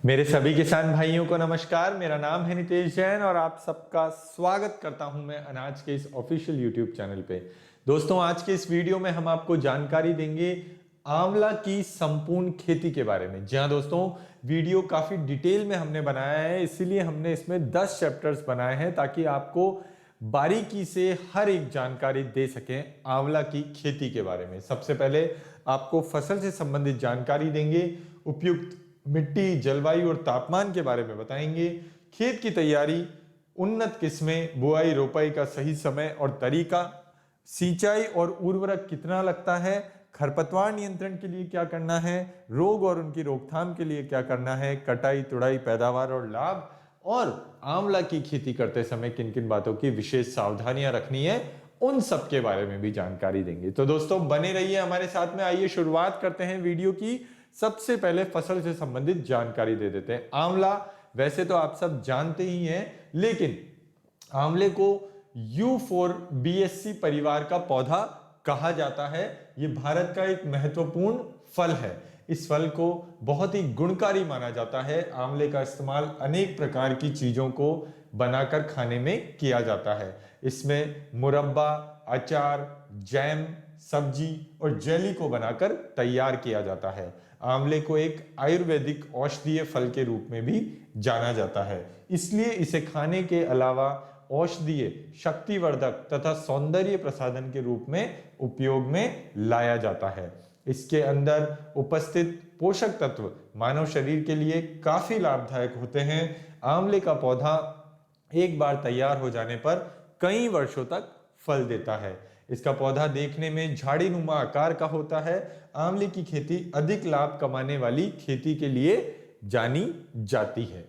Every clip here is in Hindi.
मेरे सभी किसान भाइयों को नमस्कार। मेरा नाम है नितेश जैन और आप सबका स्वागत करता हूं मैं अनाज के इस ऑफिशियल यूट्यूब चैनल पे। दोस्तों, आज के इस वीडियो में हम आपको जानकारी देंगे आंवला की संपूर्ण खेती के बारे में। जी हाँ दोस्तों, वीडियो काफी डिटेल में हमने बनाया है, इसीलिए हमने इसमें 10 चैप्टर्स बनाए हैं ताकि आपको बारीकी से हर एक जानकारी दे सकें आंवला की खेती के बारे में। सबसे पहले आपको फसल से संबंधित जानकारी देंगे, उपयुक्त मिट्टी, जलवायु और तापमान के बारे में बताएंगे, खेत की तैयारी, उन्नत किस्में, बुआई रोपाई का सही समय और तरीका, सिंचाई और उर्वरक कितना लगता है, खरपतवार नियंत्रण के लिए क्या करना है, रोग और उनकी रोकथाम के लिए क्या करना है, कटाई, तुड़ाई, पैदावार और लाभ, और आंवला की खेती करते समय किन किन बातों की विशेष सावधानियां रखनी है, उन सब के बारे में भी जानकारी देंगे। तो दोस्तों बने रहिए हमारे साथ में। आइए शुरुआत करते हैं वीडियो की। सबसे पहले फसल से संबंधित जानकारी दे देते हैं। आंवला वैसे तो आप सब जानते ही हैं, लेकिन आंवले को यूफोरबिएसी परिवार का पौधा कहा जाता है। यह भारत का एक महत्वपूर्ण फल है। इस फल को बहुत ही गुणकारी माना जाता है। आंवले का इस्तेमाल अनेक प्रकार की चीजों को बनाकर खाने में किया जाता है। इसमें मुरब्बा, अचार, जैम, सब्जी और जेली को बनाकर तैयार किया जाता है। आंवले को एक आयुर्वेदिक औषधीय फल के रूप में भी जाना जाता है, इसलिए इसे खाने के अलावा औषधीय, शक्तिवर्धक तथा सौंदर्य प्रसाधन के रूप में उपयोग में लाया जाता है। इसके अंदर उपस्थित पोषक तत्व मानव शरीर के लिए काफी लाभदायक होते हैं। आंवले का पौधा एक बार तैयार हो जाने पर कई वर्षों तक फल देता है। इसका पौधा देखने में झाड़ीनुमा आकार का होता है। आंवले की खेती अधिक लाभ कमाने वाली खेती के लिए जानी जाती है।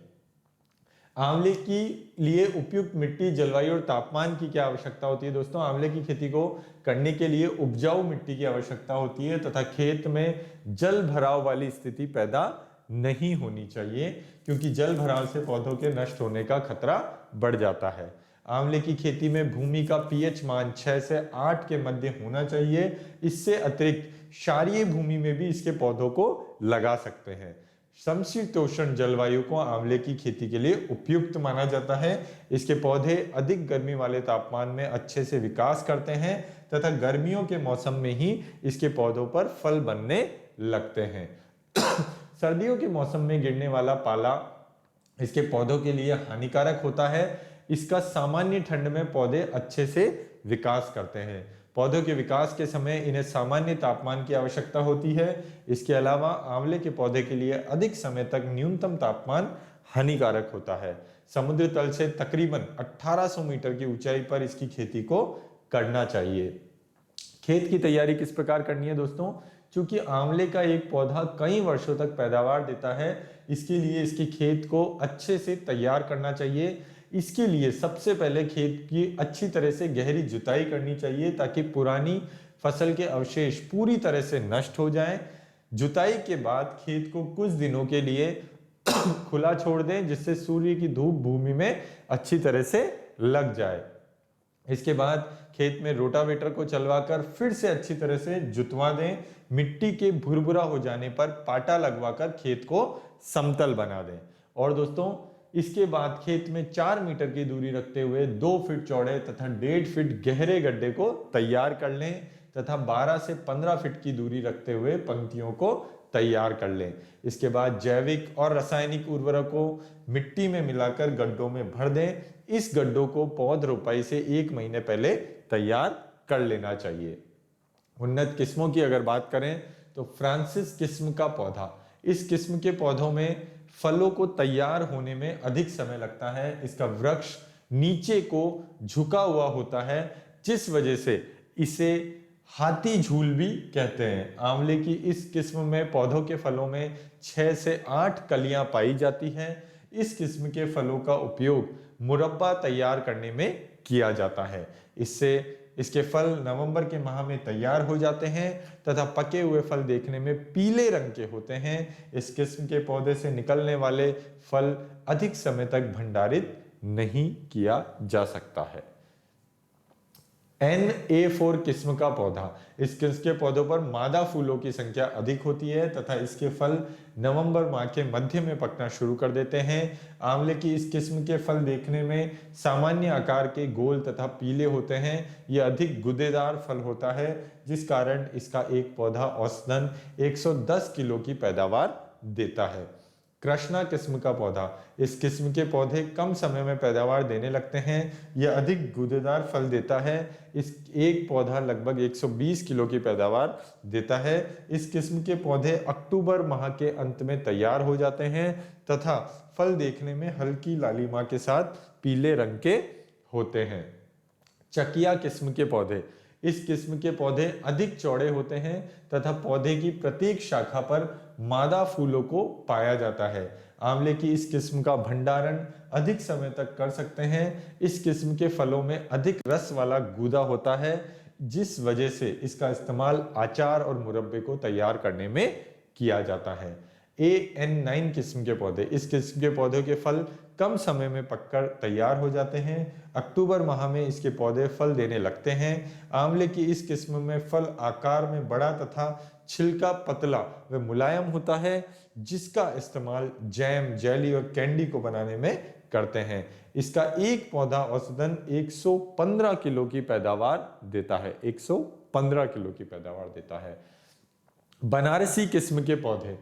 आंवले की लिए उपयुक्त मिट्टी, जलवायु और तापमान की क्या आवश्यकता होती है? दोस्तों, आंवले की खेती को करने के लिए उपजाऊ मिट्टी की आवश्यकता होती है तथा खेत में जल भराव वाली स्थिति पैदा नहीं होनी चाहिए, क्योंकि जल भराव से पौधों के नष्ट होने का खतरा बढ़ जाता है। आंवले की खेती में भूमि का पीएच मान 6 से 8 के मध्य होना चाहिए। इससे अतिरिक्त क्षारीय भूमि में भी इसके पौधों को लगा सकते हैं। समशीतोष्ण जलवायु को आंवले की खेती के लिए उपयुक्त माना जाता है। इसके पौधे अधिक गर्मी वाले तापमान में अच्छे से विकास करते हैं तथा गर्मियों के मौसम में ही इसके पौधों पर फल बनने लगते हैं। सर्दियों के मौसम में गिरने वाला पाला इसके पौधों के लिए हानिकारक होता है। इसका सामान्य ठंड में पौधे अच्छे से विकास करते हैं। पौधों के विकास के समय इन्हें सामान्य तापमान की आवश्यकता होती है। इसके अलावा आंवले के पौधे के लिए अधिक समय तक न्यूनतम तापमान हानिकारक होता है। समुद्र तल से तकरीबन 1800 मीटर की ऊंचाई पर इसकी खेती को करना चाहिए। खेत की तैयारी किस प्रकार करनी है दोस्तों? क्योंकि आंवले का एक पौधा कई वर्षों तक पैदावार देता है, इसके लिए इसके खेत को अच्छे से तैयार करना चाहिए। इसके लिए सबसे पहले खेत की अच्छी तरह से गहरी जुताई करनी चाहिए ताकि पुरानी फसल के अवशेष पूरी तरह से नष्ट हो जाएं। जुताई के बाद खेत को कुछ दिनों के लिए खुला छोड़ दें, जिससे सूर्य की धूप भूमि में अच्छी तरह से लग जाए। इसके बाद खेत में रोटावेटर को चलवाकर फिर से अच्छी तरह से जुतवा दें। मिट्टी के भुरभुरा हो जाने पर पाटा लगवाकर खेत को समतल बना दें। और दोस्तों, इसके बाद खेत में 4 मीटर की दूरी रखते हुए 2 फीट चौड़े तथा 1.5 फीट गहरे गड्ढे को तैयार कर लें तथा 12 से 15 फीट की दूरी रखते हुए पंक्तियों को तैयार कर लें। इसके बाद जैविक और रासायनिक उर्वरकों मिट्टी में मिलाकर गड्ढों में भर दें। इस गड्ढों को पौध रोपाई से 1 महीने पहले तैयार कर लेना चाहिए। उन्नत किस्मों की अगर बात करें तो फ्रांसिस किस्म का पौधा, इस किस्म के पौधों में फलों को तैयार होने में अधिक समय लगता है। इसका वृक्ष नीचे को झुका हुआ होता है, जिस वजह से इसे हाथी झूल भी कहते हैं। आंवले की इस किस्म में पौधों के फलों में 6 से 8 कलियां पाई जाती हैं। इस किस्म के फलों का उपयोग मुरब्बा तैयार करने में किया जाता है। इससे इसके फल नवंबर के माह में तैयार हो जाते हैं तथा पके हुए फल देखने में पीले रंग के होते हैं। इस किस्म के पौधे से निकलने वाले फल अधिक समय तक भंडारित नहीं किया जा सकता है। NA4 किस्म का पौधा, इस किस्म के पौधों पर मादा फूलों की संख्या अधिक होती है तथा इसके फल नवंबर माह के मध्य में पकना शुरू कर देते हैं। आंवले की इस किस्म के फल देखने में सामान्य आकार के गोल तथा पीले होते हैं। यह अधिक गूदेदार फल होता है, जिस कारण इसका एक पौधा औसतन 110 किलो की पैदावार देता है। कृष्णा किस्म का पौधा, इस किस्म के पौधे कम समय में पैदावार देने लगते हैं। यह अधिक गूदेदार फल देता है। इस एक पौधा लगभग 120 किलो की पैदावार देता है। इस किस्म के पौधे अक्टूबर माह के अंत में तैयार हो जाते हैं तथा फल देखने में हल्की लालिमा के साथ पीले रंग के होते हैं। चकिया किस्म के पौधे, इस किस्म के पौधे अधिक चौड़े होते हैं तथा पौधे की प्रत्येक शाखा पर मादा फूलों को पाया जाता है। आंवले की इस किस्म का भंडारण अधिक समय तक कर सकते हैं। इस किस्म के फलों में अधिक रस वाला गूदा होता है, जिस वजह से इसका इस्तेमाल अचार और मुरब्बे को तैयार करने में किया जाता है। AN9 किस्म के पौधे, इस किस्म के पौधों के फल कम समय में पककर तैयार हो जाते हैं। अक्टूबर माह में इसके पौधे फल देने लगते हैं। आंवले की इस किस्म में फल आकार में बड़ा तथा छिलका पतला व मुलायम होता है, जिसका इस्तेमाल जैम, जेली और कैंडी को बनाने में करते हैं। इसका एक पौधा औसतन 115 किलो की पैदावार देता है। 115 किलो की पैदावार देता है। बनारसी किस्म के पौधे,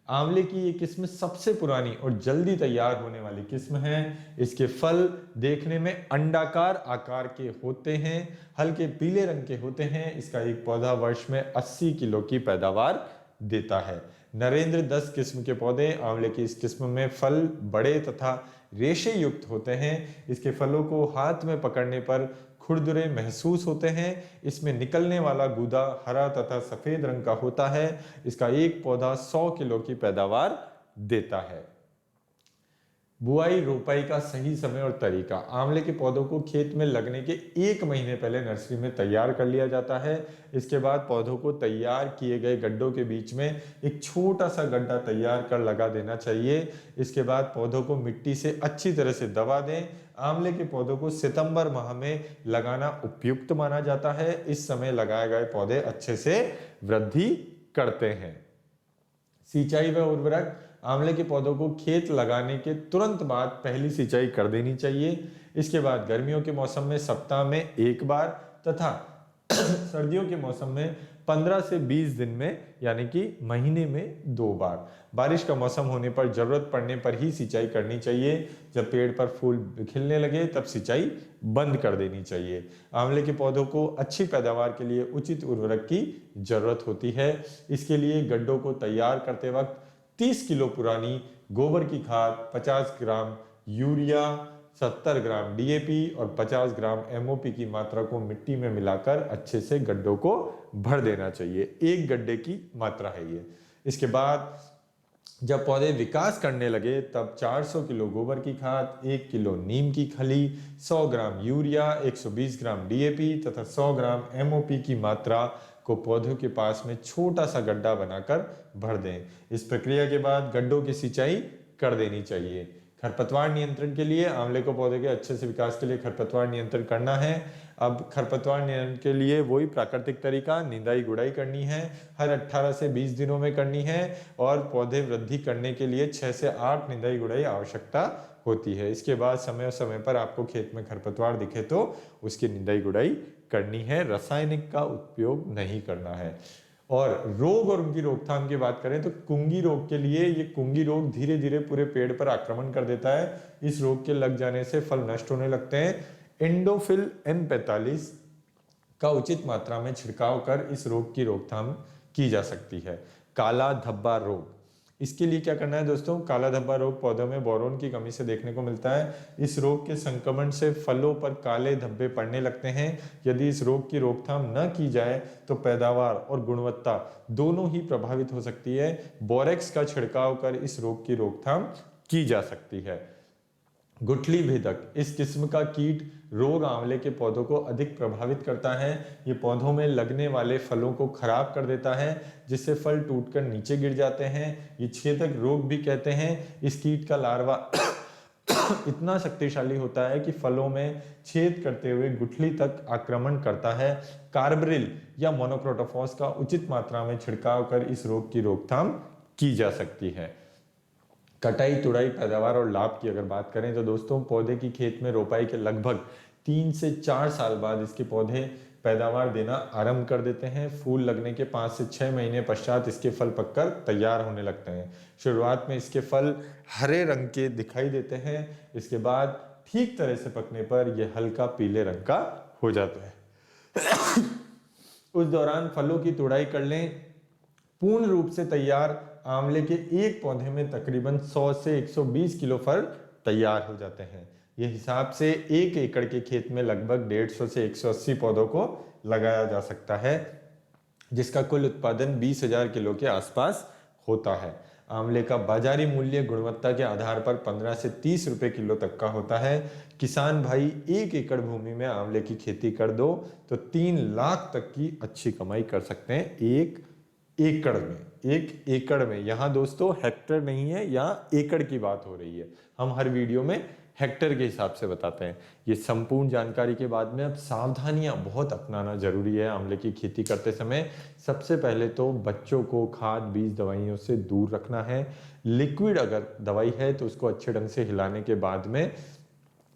आंवले की ये किस्म सबसे पुरानी और जल्दी तैयार होने वाली किस्म है। इसके फल देखने में अंडाकार आकार के होते हैं, हल्के पीले रंग के होते हैं। इसका एक पौधा वर्ष में 80 किलो की पैदावार देता है। नरेंद्र 10 किस्म के पौधे, आंवले की इस किस्म में फल बड़े तथा रेशे युक्त होते हैं। इसके फलों को हाथ में पकड़ने पर खुरदुरे महसूस होते हैं। इसमें निकलने वाला गूदा हरा तथा सफेद रंग का होता है। इसका एक पौधा 100 किलो की पैदावार देता है। बुआई रोपाई का सही समय और तरीका, आंवले के पौधों को खेत में लगने के 1 महीने पहले नर्सरी में तैयार कर लिया जाता है। इसके बाद पौधों को तैयार किए गए गड्ढों के बीच में एक छोटा सा गड्ढा तैयार कर लगा देना चाहिए। इसके बाद पौधों को मिट्टी से अच्छी तरह से दबा दें। आंवले के पौधों को सितंबर माह में लगाना उपयुक्त माना जाता है। इस समय लगाए गए पौधे अच्छे से वृद्धि करते हैं। सिंचाई व उर्वरक, आंवले के पौधों को खेत लगाने के तुरंत बाद पहली सिंचाई कर देनी चाहिए। इसके बाद गर्मियों के मौसम में सप्ताह में 1 बार तथा सर्दियों के मौसम में 15 से 20 दिन में यानी कि महीने में 2 बार। बारिश का मौसम होने पर जरूरत पड़ने पर ही सिंचाई करनी चाहिए। जब पेड़ पर फूल खिलने लगे तब सिंचाई बंद कर देनी चाहिए। आंवले के पौधों को अच्छी पैदावार के लिए उचित उर्वरक की जरूरत होती है। इसके लिए गड्ढों को तैयार करते वक्त 30 किलो पुरानी गोबर की खाद, 50 ग्राम यूरिया, 70 ग्राम DAP और 50 ग्राम MOP की मात्रा को मिट्टी में मिलाकर अच्छे से गड्ढों को भर देना चाहिए। एक गड्ढे की मात्रा है ये। इसके बाद जब पौधे विकास करने लगे तब 400 किलो गोबर की खाद, 1 किलो नीम की खली, 100 ग्राम यूरिया, 120 ग्राम DAP तथा 100 ग्राम MOP की मात्रा को पौधों के पास में छोटा सा गड्ढा बनाकर भर दें। इस प्रक्रिया के बाद गड्ढों की सिंचाई कर देनी चाहिए। खरपतवार नियंत्रण के लिए, आंवले को पौधे के अच्छे से विकास के लिए खरपतवार नियंत्रण करना है। अब खरपतवार नियंत्रण के लिए वही प्राकृतिक तरीका, निंदाई गुड़ाई करनी है। हर 18 से 20 दिनों में करनी है और पौधे वृद्धि करने के लिए 6 से 8 निंदाई गुड़ाई आवश्यकता होती है। इसके बाद समय समय पर आपको खेत में खरपतवार दिखे तो उसकी निंदाई गुड़ाई करनी है। रासायनिक का उपयोग नहीं करना है। और रोग और उनकी रोकथाम की बात करें तो कुंगी रोग के लिए, ये कुंगी रोग धीरे धीरे पूरे पेड़ पर आक्रमण कर देता है। इस रोग के लग जाने से फल नष्ट होने लगते हैं। एंडोफिल M45 का उचित मात्रा में छिड़काव कर इस रोग की रोकथाम की जा सकती है। काला धब्बा रोग, इसके लिए क्या करना है दोस्तों? काला धब्बा रोग पौधों में बोरोन की कमी से देखने को मिलता है। इस रोग के संक्रमण से फलों पर काले धब्बे पड़ने लगते हैं। यदि इस रोग की रोकथाम न की जाए तो पैदावार और गुणवत्ता दोनों ही प्रभावित हो सकती है। बोरेक्स का छिड़काव कर इस रोग की रोकथाम की जा सकती है। गुठली भेदक, इस किस्म का कीट रोग आंवले के पौधों को अधिक प्रभावित करता है। ये पौधों में लगने वाले फलों को खराब कर देता है, जिससे फल टूटकर नीचे गिर जाते हैं। ये छेदक रोग भी कहते हैं। इस कीट का लार्वा इतना शक्तिशाली होता है कि फलों में छेद करते हुए गुठली तक आक्रमण करता है। कार्बरिल या मोनोक्रोटोफॉस का उचित मात्रा में छिड़काव कर इस रोग की रोकथाम की जा सकती है। कटाई, तुड़ाई, पैदावार और लाभ की अगर बात करें तो दोस्तों, पौधे की खेत में रोपाई के लगभग 3 से 4 साल बाद इसके पौधे पैदावार देना आरंभ कर देते हैं। फूल लगने के 5 से 6 महीने पश्चात इसके फल पककर तैयार होने लगते हैं। शुरुआत में इसके फल हरे रंग के दिखाई देते हैं, इसके बाद ठीक तरह से पकने पर यह हल्का पीले रंग का हो जाता है। उस दौरान फलों की तुड़ाई कर लें। पूर्ण रूप से तैयार आंवले के एक पौधे में तकरीबन 100 से 120 किलो फल तैयार हो जाते हैं। यह हिसाब से 1 एकड़ के खेत में लगभग 150 से 180 पौधों को लगाया जा सकता है, जिसका कुल उत्पादन 20,000 किलो के आसपास होता है। आंवले का बाजारी मूल्य गुणवत्ता के आधार पर 15 से 30 रुपए किलो तक का होता है। किसान भाई 1 एकड़ भूमि में आंवले की खेती कर दो तो 3 लाख तक की अच्छी कमाई कर सकते हैं 1 एकड़ में। 1 एकड़ में, यहाँ दोस्तों हेक्टर नहीं है, यहाँ एकड़ की बात हो रही है। हम हर वीडियो में हेक्टर के हिसाब से बताते हैं। ये संपूर्ण जानकारी के बाद में अब सावधानियां बहुत अपनाना जरूरी है आंवले की खेती करते समय। सबसे पहले तो बच्चों को खाद, बीज, दवाइयों से दूर रखना है। लिक्विड अगर दवाई है तो उसको अच्छे ढंग से हिलाने के बाद में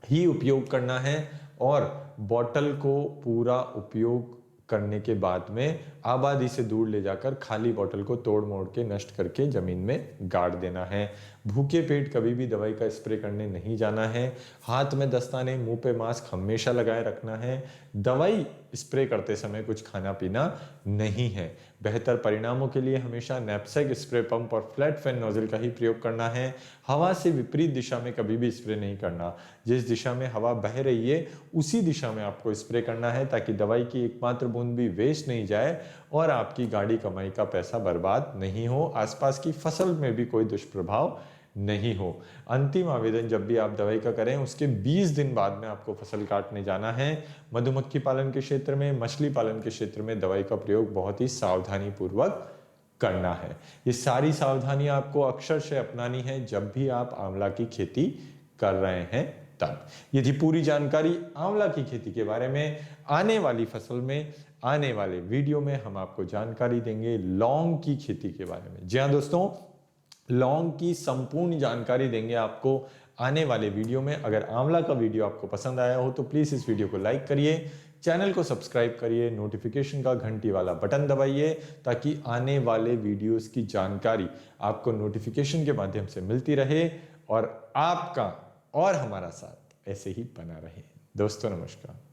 ही उपयोग करना है, और बॉटल को पूरा उपयोग करने के बाद में आबादी से दूर ले जाकर खाली बोतल को तोड़ मोड़ के नष्ट करके जमीन में गाड़ देना है। भूखे पेट कभी भी दवाई का स्प्रे करने नहीं जाना है। हाथ में दस्ताने, मुंह पे मास्क हमेशा लगाए रखना है। दवाई स्प्रे करते समय कुछ खाना पीना नहीं है। बेहतर परिणामों के लिए हमेशा नैपसेक, स्प्रे पंप और फ्लैट फैन नोजल का ही प्रयोग करना है। हवा से विपरीत दिशा में कभी भी स्प्रे नहीं करना। जिस दिशा में हवा बह रही है उसी दिशा में आपको स्प्रे करना है, ताकि दवाई की एकमात्र बूंद भी वेस्ट नहीं जाए और आपकी गाड़ी कमाई का पैसा बर्बाद नहीं हो, आसपास की फसल में भी कोई दुष्प्रभाव नहीं हो। अंतिम आवेदन जब भी आप दवाई का करें उसके 20 दिन बाद में आपको फसल काटने जाना है। मधुमक्खी पालन के क्षेत्र में, मछली पालन के क्षेत्र में दवाई का प्रयोग बहुत ही सावधानी पूर्वक करना है। ये सारी सावधानियां आपको अक्षर से अपनानी है जब भी आप आंवला की खेती कर रहे हैं तब। ये थी पूरी जानकारी आंवला की खेती के बारे में। आने वाली फसल में, आने वाले वीडियो में हम आपको जानकारी देंगे लौंग की खेती के बारे में। जी हाँ दोस्तों, लौंग की संपूर्ण जानकारी देंगे आपको आने वाले वीडियो में। अगर आंवला का वीडियो आपको पसंद आया हो तो प्लीज इस वीडियो को लाइक करिए, चैनल को सब्सक्राइब करिए, नोटिफिकेशन का घंटी वाला बटन दबाइए, ताकि आने वाले वीडियोस की जानकारी आपको नोटिफिकेशन के माध्यम से मिलती रहे और आपका और हमारा साथ ऐसे ही बना रहे। दोस्तों नमस्कार।